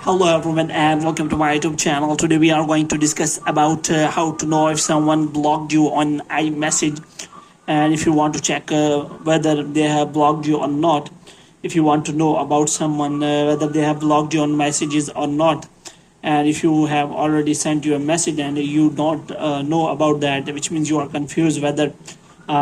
Hello everyone and welcome to my YouTube channel. Today we are going to discuss about how to know if someone blocked you on iMessage, and if you want to check whether they have blocked you or not. If you want to know about someone whether they have blocked you on messages or not, and if you have already sent you a message and you don't know about that, which means you are confused whether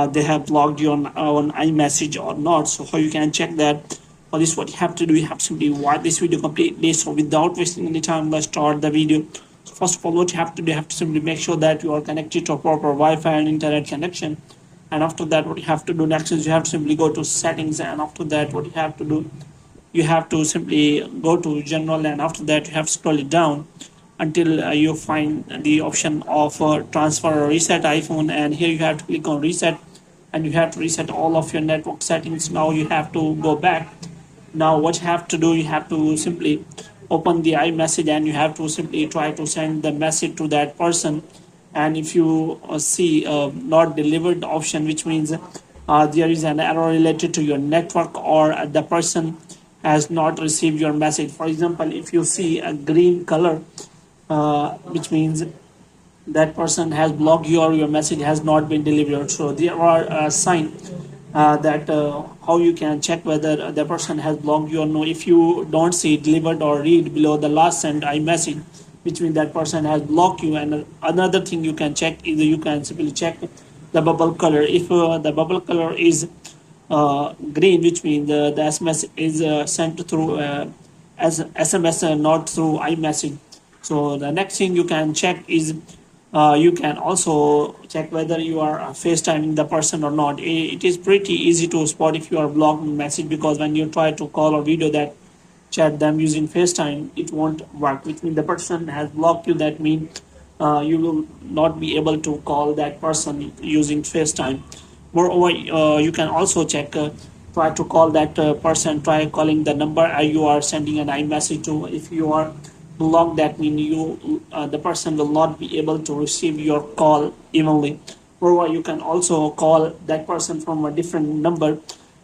they have blocked you on iMessage or not. So how you can check that? For this, what you have to do, you have to simply watch this video completely. So without wasting any time, let's start the video. So first of all, what you have to do, you have to simply make sure that you are connected to a proper Wi-Fi and internet connection. And after that, what you have to do next is you have to simply go to settings, and after that, what you have to do, you have to simply go to general, and after that you have to scroll it down until you find the option of transfer or reset iPhone, and here you have to click on reset, and you have to reset all of your network settings. Now you have to go back. Now what you have to do, you have to simply open the iMessage and you have to simply try to send the message to that person. And if you see not delivered option, which means there is an error related to your network, or the person has not received your message. For example, if you see a green color, which means that person has blocked you or your message has not been delivered. So there are a sign that how you can check whether the person has blocked you or no. If you don't see delivered or read below the last sent iMessage, which means that person has blocked you. And another thing you can check is you can simply check the bubble color. If the bubble color is green, which means the SMS is sent through as SMS, not through iMessage. So the next thing you can check is you can also check whether you are FaceTiming the person or not. It is pretty easy to spot if you are blocked message, because when you try to call or video that chat them using FaceTime, it won't work, which means the person has blocked you. That means you will not be able to call that person using FaceTime. Moreover, you can also check, try to call that person, try calling the number you are sending an iMessage to. If you are blocked, that means you the person will not be able to receive your call evenly. Moreover, you can also call that person from a different number.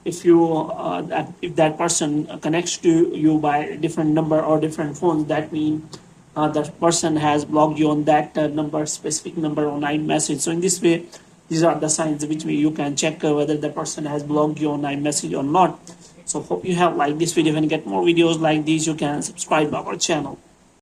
If that person connects to you by a different number or different phones, that means that person has blocked you on that number, specific number on iMessage. So in this way, these are the signs which you can check whether the person has blocked you on iMessage or not. So hope you have liked this video. When you get more videos like these, you can subscribe our channel.